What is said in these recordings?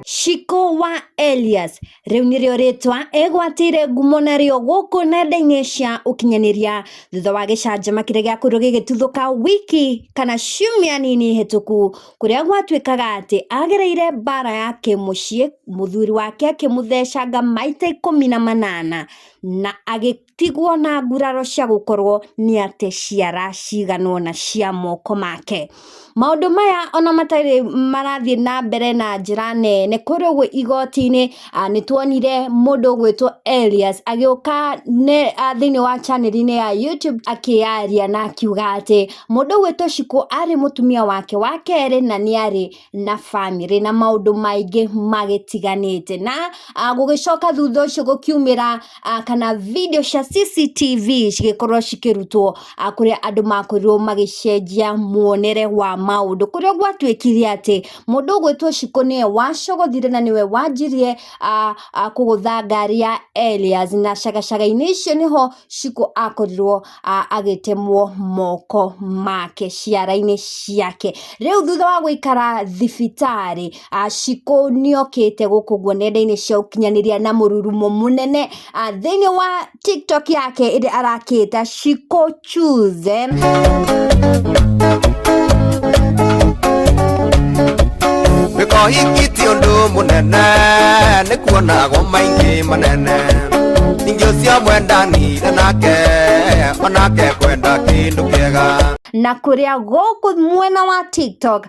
SHIKU wa ELIAS riu nirio ritwa egwatire ngumo nario guku nenda-ini cia ukinyaniria thutha wa gicanjama kiria giakorwo gigituthuka wiki kana ciumia nini hituku kuria gwatuikaga ati agereire bara ya kimucii muthuri wake akimuthecanga maita 18 na agitigwo na nguraro cia gukorwo ni ate ciara ciganwo na cia moko make. Maundu maya ona matari marathie na mbere na njira nene kurogwe igoti-ini nitwonire mundu gwitwo ELIAS agioka thiini wa channel-ini ya YouTube akiaria na akiuga ati mundu gwitwo SHIKU ari mutumia wake wa keri na ni ari na family na maundu maingi magitiganite na gugicoka thutha ucio gukiumira kana video cia CCTV cigikorwo cikirutwo kuria andu makorirwo magicenjia muonere wa maundu kuria gwatuikire ati mundu gwitwo SHIKU ni wacogothire na niwe wanjirie kugutha ngari ya ELIAS na cagacaga-ini icio niho SHIKU akorirwo agitemwo moko make ciara-ini ciake. Riu thutha wa guikara thibitari SHIKU niokite guku nenda-ini cia ukinyaniria na mururumo munene thiini wa TikTok yake iria arakita SHIKU choose hikiti undu munene ni kuonagwo maingi manene ingio cia mwendanire nake onake kwenda kindu kiega na kuria guku mwena wa TikTok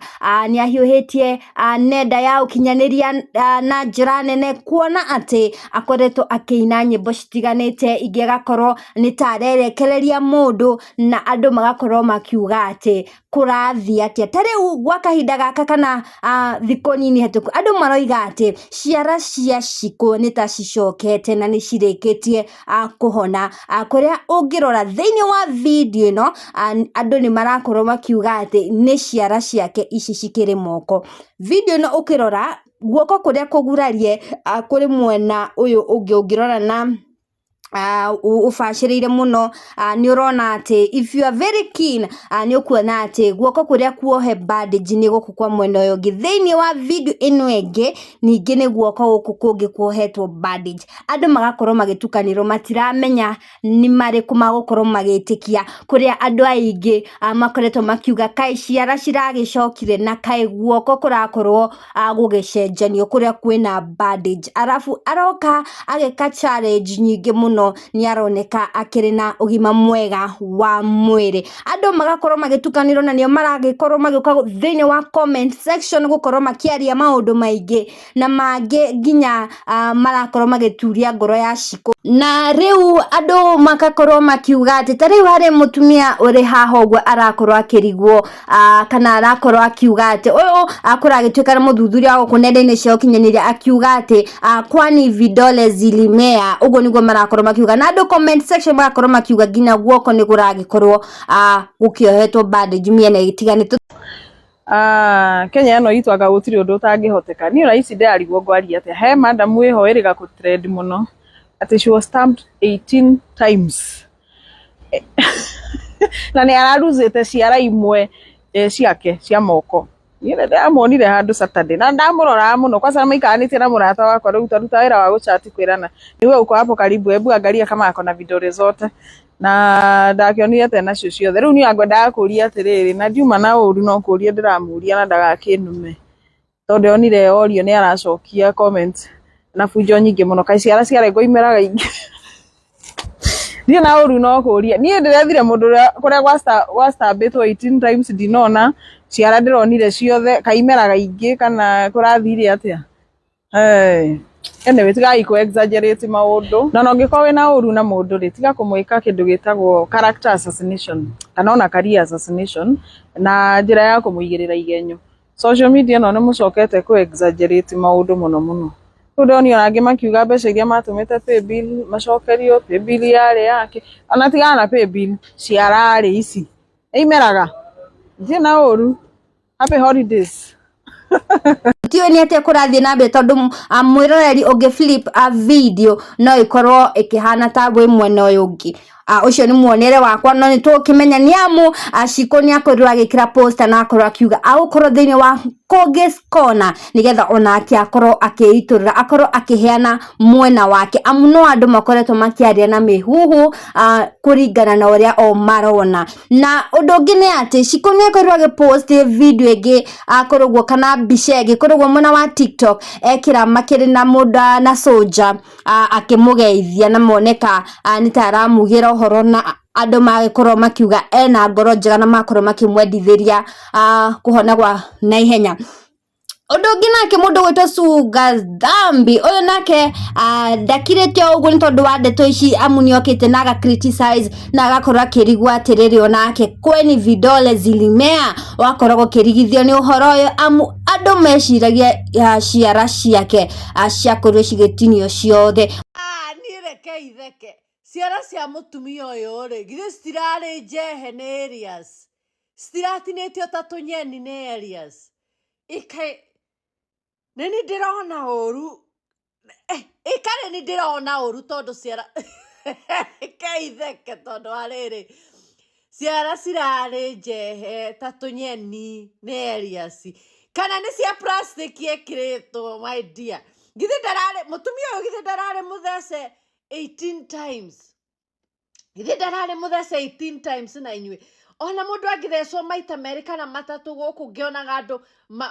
ni ahiuhitie nenda ya ukinyaniria na njira nene kuona ati akoretwo akiina nyimbo citiganite ingigakorwo ni tarerekereria mundu na andu magakorwo makiuga ati kurathi atia tariu gwa kahinda gaka kana thikũ nini hituku andu maroiga ati ciara cia SHIKU ni ta cicokete na ni cirikitie kuhona kuria ungirora thiini wa video ino andu ni marakorwo makiuga ati ni ciara ciake ici cikiri moko. Video ino ukirora guoko kuria kugurarie kuri mwena uyu ungirora na ufashirire muno ni urona ati if you are very keen ni ukuona ati guoko kuria kuohe bandage ni guku kwa mwena uyu ngi thiini wa video ino enge ningi ni guoko guku kungi kuohetwo bandage andu magakorwo magitukanirwo matiramenya ni mariku magukorwo magitikia kuria andu aingi makoretwo makiuga kai ciara ciragicokire na kai guoko kurakorwo gugicenjanio kuria kwina bandage arafu aroka ageka challenge nyingi muno ni aroneka akiri na ugima mwega wa mwiri andu magakorwo magitukanirwo na nio maragikorwo magioka thiini wa comment section gukorwo makiaria maundu maingi na mangi nginya marakorwo magituria ngoro ya SHIKU na riu andu makakorwo makiuga ati tariu hari mutumia uri haha ogwo arakorwo akirigwo kana arakorwo akiuga ati uyu akuragituika na muthuthuria wa kunenda-ini cia ukinyaniria akiuga ati kwani vidole zilimea ogwo niguo marakorwo makiuga na andu comment section marakorwo makiuga nginya guoko ni guragikorwo gukiohetwo bandage miena itiganite. Kenya no itwaga gutiri undu utangihoteka ni ora ici ndarigwo ngwari ati he madam wiho iriga ku trend muno ati she was stamped 18 times na ni araruzite ciara imwe ciake cia moko yene ndamonire handu Saturday na ndamurora muno kwa sababu maikanite na murata wakwa ruta wira wa guchati kwirana niwe uko hapo karibu hebu angalia kama akona video zote na ndakionire tena cio ciothe riu ni angwenda kuria atiriri na ndiuma na uru no kuria ndiramuria na ndagakinume tondu onire orio ni aracokia comment na fujo nyingi muno kai ciara ciarego imeraga ingi ndio na uru no kuria ni ndirethire mundu kuria gwa stambitwo 18 times dinona ciara ndironire ciothe kaimeraga ingi kana kurathire atia ene tigai ku exaggerate maundu na no ngiko wina uru na mundu ri tiga kumwika kindu gitagwo character assassination kana ona career assassination na njira ya kumuigirira igenyo. Social media no mucokete ku exaggerate maundu muno Udo ni onage makiuga mbeca iria matumite pay bill macokerio pay bill yare yake ona tigana na pay bill ciarari ici imeraga nje na oru happy holidays tio ni ate kurathie na mbere tondu mwiroreri ungi flip a video no ikorwo ikihana ta bwe mwena uyu ungi ucio ni muonere wakwa no ni tukimenya ni amu SHIKU ni akorwo agikira poster na akorwo akiuga agukorwo thiini wa Kogis Corner nigetha onake akorwo akiiturira akorwo akiheana mwena wake amu no andu makoretwo makiaria na mihuhu kuringana na uria o marona na undu ungi ni ati SHIKU ni akorwo agipost video ingi akorwo kana mbica ingi korwo mwena wa TikTok ekira makiri na muda na soldier akimugeithia na moneka nitaramugira uhoro na andu magikorwo makiuga ena ngoro njega na makorwo makimwendithiria kuhona gwa na ihenya. Undu ungi nake mundu gwitwo Suga Dhambi uyu nake ndakirite uguo ni tondu wa ndeto ici amu ni okite na aga criticize na agakorwo akirigwa atiriri onake kweni vidole zilimea wakoragwo kirigithio ni uhoro uyu amu andu meciragia ciara ciake ciakorwo cigitinio ciothe ni reke itheke ciara cia mutumia uyu ri githe citirari njehe ni ELIAS citiratinitio ta tunyeni ni ELIAS ikai nini ndirona uru ikare ni ndirona uru tondu ciara itheke tondu ariri ciara cirari njehe ta tunyeni ni ELIAS kana ni cia plastic ekiritwo my dear githe ndarari mutumia uyu githe ndarari muthece 18 times githe ndarari muthece 18 times na inywe ona mundu angithecwo maita meri kana matatu guku ngionaga andu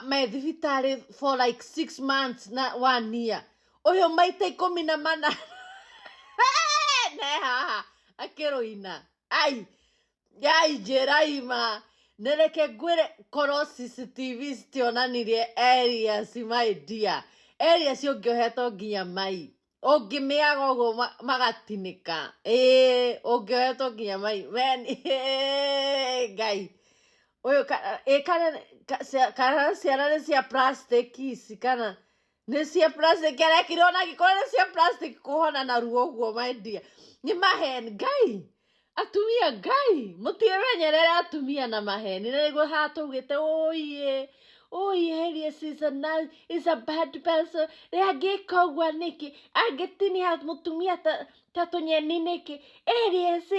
me thibitari for like 6 months na 1 year uyu maita 14 ne haha akiruina ai jeraima nereke gwire koro CCTV stionanirie ELIAS my dear ELIAS ungiohetwo nginya mai ungimiaga uguo magatinika ungiohetwo nginya mai ngai uyu kana ciara ni cia plastic ici kana ni cia plastic arekire ona gikora ni cia plastic kuhona na ruo uguo my dear ni maheni ngai atumia ngai mutimenyerere atumia na maheni niguo hatugite ELIAS is a bad person agikogwa niki agitinia mutumia ta tunyeni niki ELIAS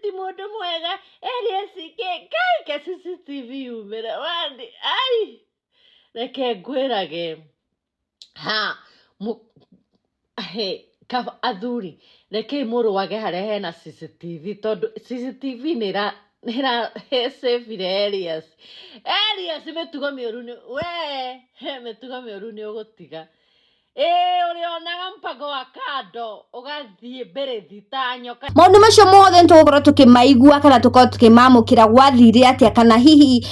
ti mundu mwega ELIAS ke CCTV umira wandi reke ngwirage athuri reke murwage haria hena CCTV tondu CCTV nira save ELIAS mitugo miuru ni mitugo miuru ni ugutiga urionaga mpango wa kando ugathie mbere thitanyoka maundu macio mothe ntugukorwo tukimaigua kana tukorwo tukimamukira gwathire atia kana hihi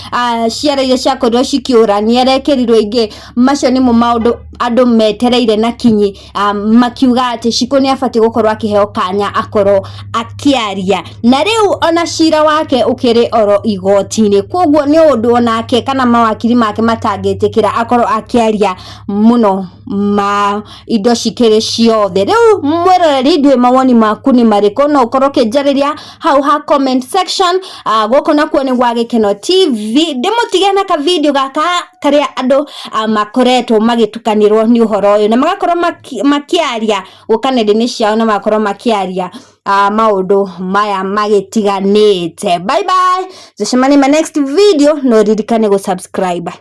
ciara iria ciakorirwo cikiurania erekerirwo ingi macio nimo maundu andu metereire na kinyi makiuga ati SHIKU ni abati gukorwo akiheo kanya akorwo akiaria na riu ona cira wake ukiri oro igoti-ini koguo ni undu onake kana mawakiri make matangitikira akorwo akiaria muno indo cikiri ciothe riu mweroreri ndui mawoni maku ni mariko no ukorwo kinjariria hau ha comment section guko nakuo ni gwa Gikeno TV ndimutige na ka video gaka karia andu makoretwo magitukanirwo ni uhoro uyu na magakorwo makiaria gukanende-ini ciao na magakorwo makiaria maundu maya magitiganite bye bye tucemanie ma next video no ririkane go subscribe